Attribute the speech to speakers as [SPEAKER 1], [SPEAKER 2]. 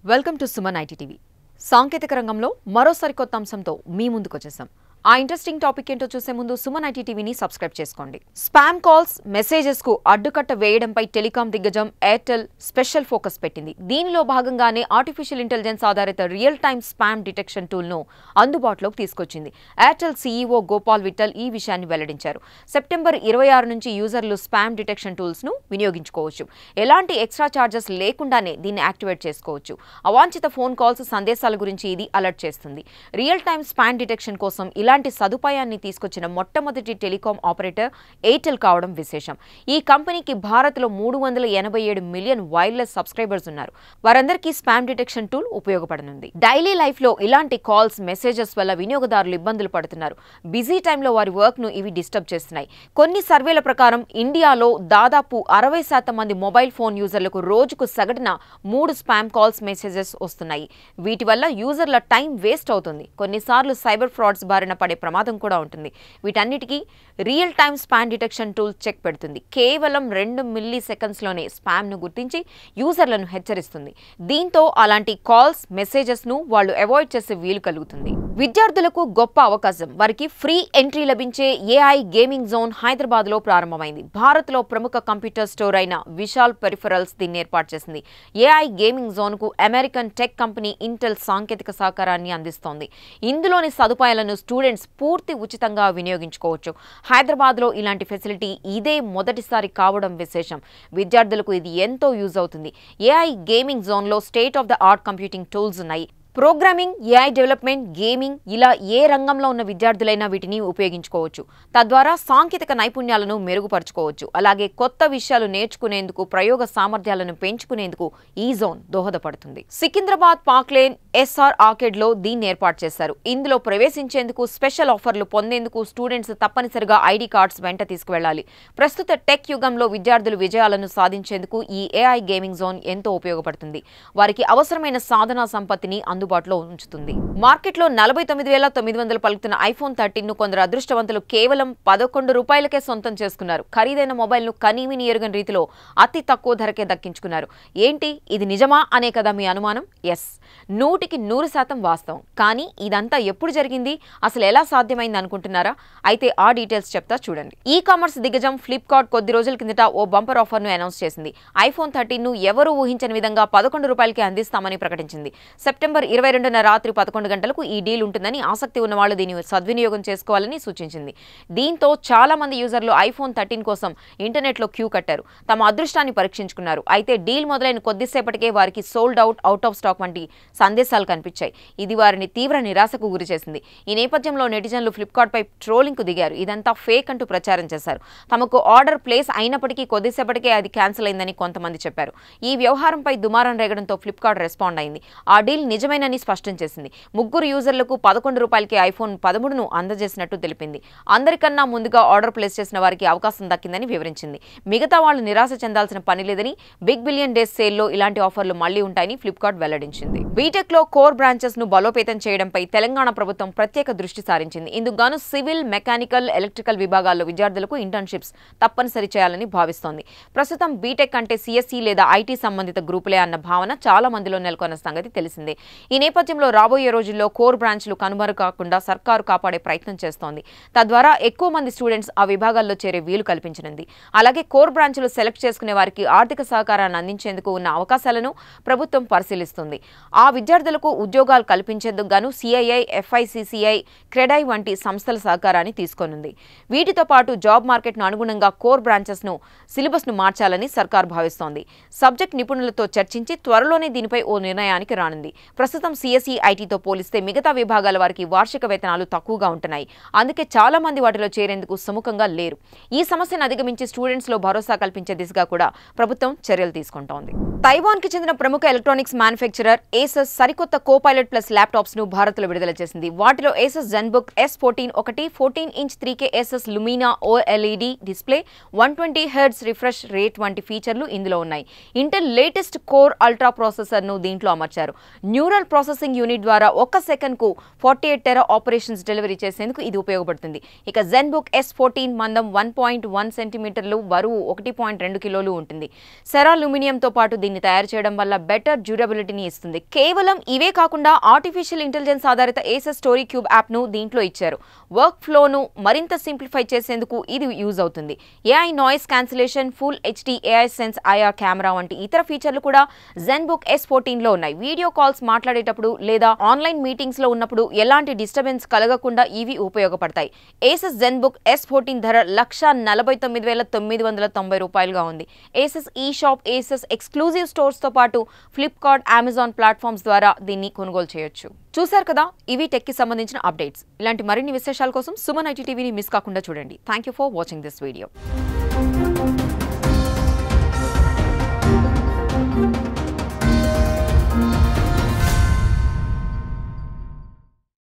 [SPEAKER 1] Welcome to Suman IT TV. సాంకేతిక రంగంలో మరో సరికొత్త అంశంతో మీ ముందుకు వచ్చేసాం. ఆ ఇంట్రెస్టింగ్ టాపిక్ ఏంటో చూసే ముందు సుమన్ ఐటీ టీవీని సబ్స్క్రైబ్ చేసుకోండి. స్పామ్ కాల్స్, మెసేజెస్ కు అడ్డుకట్ట వేయడంపై టెలికాం దిగ్గజం ఎయిర్టెల్ స్పెషల్ ఫోకస్ పెట్టింది. దీనిలో భాగంగానే ఆర్టిఫిషియల్ ఇంటెలిజెన్స్ ఆధారిత real time spam detection tool ను అందుబాటులోకి తీసుకొచ్చింది. ఎయిర్టెల్ సీఈఓ గోపాల్ విఠల్ ఈ విషయాన్ని వెల్లడించారు. సెప్టెంబర్ 26 నుంచి యూజర్లు స్పామ్ డిటెక్షన్ టూల్స్ ను వినియోగించుకోవచ్చు. ఎలాంటి ఎక్స్ట్రా చార్జెస్ లేకుండానే దీన్ని యాక్టివేట్ చేసుకోవచ్చు. అవాంఛిత ఫోన్ కాల్స్, సందేశాల గురించి ఇది అలర్ట్ చేస్తుంది. రియల్ టైమ్ స్పామ్ డిటెక్షన్ కోసం ఇలాంటి సదుపాయాన్ని తీసుకొచ్చిన మొట్టమొదటి టెలికాం ఆపరేటర్ ఎయిర్టెల్ కావడం విశేషం. ఈ కంపెనీకి భారత్లో 387 మిలియన్ వైర్లెస్ సబ్స్క్రైబర్స్ ఉన్నారు. వారందరికీ స్పామ్ డిటెక్షన్ టూల్ ఉపయోగపడనుంది. డైలీ లైఫ్ లో ఇలాంటి కాల్స్, మెసేజెస్ వల్ల వినియోగదారులు ఇబ్బందులు పడుతున్నారు. బిజీ టైంలో వారి వర్క్ ను ఇవి డిస్టర్బ్ చేస్తున్నాయి. కొన్ని సర్వేల ప్రకారం ఇండియాలో దాదాపు 60% మంది మొబైల్ ఫోన్ యూజర్లకు రోజుకు సగటున 3 స్పామ్ కాల్స్, మెసేజెస్ వస్తున్నాయి. వీటి వల్ల యూజర్ల టైం వేస్ట్ అవుతుంది. కొన్నిసార్లు సైబర్ ఫ్రాడ్స్ బారిన పడే ప్రమాదం కూడా ఉంటుంది. వీటన్నిటికీ real time spam detection tool check పెడుతుంది. కేవలం 2 మిల్లీ సెకండ్స్ లోనే స్పామ్ ను గుర్తించి యూజర్లను హెచ్చరిస్తుంది. దీంతో అలాంటి కాల్స్, మెసేజెస్ ను వాళ్ళు అవాయిడ్ చేసే వీలు కలుగుతుంది. విద్యార్థులకు గొప్ప అవకాశం. వారికి ఫ్రీ ఎంట్రీ లభించే ఏఐ గేమింగ్ జోన్ హైదరాబాద్ లో ప్రారంభమైంది. భారత్ లో ప్రముఖ కంప్యూటర్ స్టోర్ అయిన విశాల్ పెరిఫెరల్స్ దీన్ని ఏర్పాటు చేసింది. ఏఐ గేమింగ్ జోన్ కు అమెరికన్ టెక్ కంపెనీ ఇంటెల్ సాంకేతిక సహకారాన్ని అందిస్తోంది. ఇందులోని సదుపాయాలను స్టూడెంట్స్ పూర్తి ఉచితంగా వినియోగించుకోవచ్చు. హైదరాబాద్ లో ఇలాంటి ఫెసిలిటీ ఇదే మొదటిసారి కావడం విశేషం. విద్యార్థులకు ఇది ఎంతో యూజ్ అవుతుంది. ఏఐ గేమింగ్ జోన్ లో state of the art computing tools ఉన్నాయి. ప్రోగ్రామింగ్, ఏఐ డెవలప్మెంట్, గేమింగ్ ఇలా ఏ రంగంలో ఉన్న విద్యార్థులైనా వీటిని ఉపయోగించుకోవచ్చు. తద్వారా సాంకేతిక నైపుణ్యాలను మెరుగుపరుచుకోవచ్చు. అలాగే కొత్త విషయాలు నేర్చుకునేందుకు, ప్రయోగ సామర్థ్యాలను పెంచుకునేందుకు ఈ జోన్ దోహదపడుతుంది. సికింద్రాబాద్ పార్క్లేన్ ఎస్ఆర్ ఆర్కేడ్ లో దీన్ని ఏర్పాటు చేశారు. ఇందులో ప్రవేశించేందుకు, స్పెషల్ ఆఫర్లు పొందేందుకు స్టూడెంట్స్ తప్పనిసరిగా ఐడి కార్డ్స్ వెంట తీసుకువెళ్లాలి. ప్రస్తుత టెక్ యుగంలో విద్యార్థులు విజయాలను సాధించేందుకు ఈ ఏఐ గేమింగ్ జోన్ ఎంతో ఉపయోగపడుతుంది. వారికి అవసరమైన సాధనా సంపత్తిని అందుబాటులో ఉంచుతుంది. మార్కెట్లో 49,900 పలుకుతున్న ఐఫోన్ 13 ను కొందరు అదృష్టవంతులు కేవలం 11 రూపాయలకే సొంతం చేసుకున్నారు. ఖరీదైన మొబైల్ ను కనీవిని ఎరుగని రీతిలో అతి తక్కువ ధరకే దక్కించుకున్నారు. ఏంటి, ఇది నిజమా అనే కదా మీ అనుమానం? ఎస్, 100% వాస్తవం. కానీ ఇదంతా ఎప్పుడు జరిగింది, అసలు ఎలా సాధ్యమైంది అనుకుంటున్నారా? అయితే ఆ డీటెయిల్స్ చెప్తా చూడండి. ఈ కామర్స్ దిగ్గజం ఫ్లిప్కార్ట్ కొద్ది రోజుల కిందట ఓ బంపర్ ఆఫర్ ను అనౌన్స్ చేసింది. ఐఫోన్ 13 ను ఎవరూ ఊహించని విధంగా 11 రూపాయలకే అందిస్తామని ప్రకటించింది. సెప్టెంబర్ 22న రాత్రి 11 గంటలకు ఈ డీల్ ఉంటుందని, ఆసక్తి ఉన్న వాళ్ళు దీన్ని సద్వినియోగం చేసుకోవాలని సూచించింది. దీంతో చాలా మంది యూజర్లు ఐఫోన్ 13 కోసం ఇంటర్నెట్లో క్యూ కట్టారు. తమ అదృష్టాన్ని పరీక్షించుకున్నారు. అయితే డీల్ మొదలైన కొద్దిసేపటికే వారికి sold out, out of stock వంటి సందేశాలు కనిపించాయి. ఇది వారిని తీవ్ర నిరాశకు గురిచేసింది. ఈ నేపథ్యంలో నెటిజన్లు ఫ్లిప్కార్ట్ పై ట్రోలింగ్ కు దిగారు. ఇదంతా ఫేక్ అంటూ ప్రచారం చేశారు. తమకు ఆర్డర్ ప్లేస్ అయినప్పటికీ కొద్దిసేపటికే అది క్యాన్సిల్ అయిందని కొంతమంది చెప్పారు. ఈ వ్యవహారంపై దుమారం రేగడంతో ఫ్లిప్కార్ట్ రెస్పాండ్ అయింది. ఆ డీల్ నిజమేనని స్పష్టం చేసింది. 3 యూజర్లకు 11 రూపాయలకి ఐఫోన్ 13ను అందజేసినట్టు తెలిపింది. అందరికన్నా ముందుగా ఆర్డర్ ప్లేస్ చేసిన వారికి అవకాశం దక్కిందని వివరించింది. మిగతా వాళ్ళు నిరాశ చెందాల్సిన పని లేదని, బిగ్ బిలియన్ డేస్ సేల్లో ఇలాంటి ఆఫర్లు మళ్లీ ఉంటాయని ఫ్లిప్కార్ట్ వెల్లడించింది. బీటెక్ లో కోర్ బ్రాంచెస్ ను బలోపేతం చేయడంపై తెలంగాణ ప్రభుత్వం ప్రత్యేక దృష్టి సారించింది. ఇందుకుగాను సివిల్, మెకానికల్, ఎలక్ట్రికల్ విభాగాల్లో విద్యార్థులకు ఇంటర్న్షిప్స్ తప్పనిసరి చేయాలని భావిస్తోంది. ప్రస్తుతం బీటెక్ అంటే సిఎస్ఈ లేదా ఐటీ సంబంధిత గ్రూపులే అన్న భావన చాలా మందిలో నెలకొన్న సంగతి తెలిసిందే. ఈ నేపథ్యంలో రాబోయే రోజుల్లో కోర్ బ్రాంచ్లు కనుమరు కాకుండా సర్కారు కాపాడే ప్రయత్నం చేస్తోంది. తద్వారా ఎక్కువ మంది స్టూడెంట్స్ ఆ విభాగాల్లో చేరే వీలు కల్పించనుంది. అలాగే కోర్ బ్రాంచ్లు సెలెక్ట్ చేసుకునే వారికి ఆర్థిక సహకారాన్ని అందించేందుకు ఉన్న అవకాశాలను ప్రభుత్వం పరిశీలిస్తుంది. ఆ విద్యార్థులకు ఉద్యోగాలు కల్పించేందుకు గాను సిఐఐ, ఎఫ్ఐసిసిఐ, క్రెడై వంటి సంస్థల సహకారాన్ని తీసుకోనుంది. వీటితో పాటు జాబ్ మార్కెట్ను అనుగుణంగా కోర్ బ్రాంచెస్ ను సిలబస్ ను మార్చాలని సర్కారు భావిస్తోంది. సబ్జెక్ట్ నిపుణులతో చర్చించి త్వరలోనే దీనిపై ఓ నిర్ణయానికి రానుంది. ప్రస్తుతం సిఎస్ఈ, ఐటీతో పోలిస్తే మిగతా విభాగాల వారికి వార్షిక వేతనాలు తక్కువగా ఉంటున్నాయి. అందుకే చాలా మంది వాటిలో చేరేందుకు సుముఖంగా లేరు. ఈ సమస్యను అధిగమించి స్టూడెంట్స్ లో భరోసా కల్పించే దిశగా కూడా ప్రభుత్వం చర్యలు తీసుకుంటోంది. తైవాన్ కి చెందిన ప్రముఖ ఎలక్ట్రానిక్స్ మ్యానుఫ్యాక్చరర్ ఏసస్ సరికొత్త సరికొత్త కోపైలట్ ప్లస్ ల్యాప్టాప్స్ ను భారత్లో విడుదల చేసింది. వాటిలో Asus ZenBook S14 ఒకటి 14-inch 3K Asus Lumina OLED display 120Hz refresh rate వంటి ఫీచర్లు ఇందులో ఉన్నాయి. Intel latest core ultra processor ను దీంట్లో అమర్చారు. న్యూరల్ ప్రాసెసింగ్ యూనిట్ ద్వారా 1 సెకన్కు 48 టెరా ఆపరేషన్స్ డెలివరీ చేసేందుకు ఇది ఉపయోగపడుతుంది. ఇక ZenBook S14 మందం 1.1 సెంటీమీటర్లు, బరువు 1.2 కిలోలు ఉంటుంది. సెరా అల్యూమినియంతో పాటు దీన్ని తయారు చేయడం వల్ల బెటర్ డ్యూరబిలిటీని ఇస్తుంది. కేవలం ఇవే కాకుండా ఆర్టిఫిషియల్ ఇంటెలిజెన్స్ ఆధారిత ఏసస్ స్టోరీ క్యూబ్ యాప్ ను దీంట్లో ఇచ్చారు. వర్క్ ఫ్లోను మరింత సింప్లిఫై చేసేందుకు ఇది యూజ్ అవుతుంది. AI noise cancellation, full HD AI sense IR camera వంటి ఇతర ఫీచర్లు కూడా ZenBook S14 లో ఉన్నాయి. వీడియో కాల్స్ మాట్లాడేటప్పుడు లేదా ఆన్లైన్ మీటింగ్స్ లో ఉన్నప్పుడు ఎలాంటి డిస్టర్బెన్స్ కలగకుండా ఇవి ఉపయోగపడతాయి. ఏసస్ ZenBook S14 ధర 1,49,990 రూపాయలుగా ఉంది. ఏసస్ ఈ షాప్, ఏసస్ ఎక్స్క్లూజివ్ స్టోర్స్ తో పాటు ఫ్లిప్కార్ట్, అమెజాన్ ప్లాట్ఫామ్స్ ద్వారా దీన్ని కొనుగోలు చేయొచ్చు. చూశారు కదా, ఇవి టెక్ కి సంబంధించిన అప్డేట్స్. ఇలాంటి మరిన్ని విశేషాల కోసం సుమన్ ఐటీ టీవీని మిస్ కాకుండా చూడండి. Thank you for watching this video.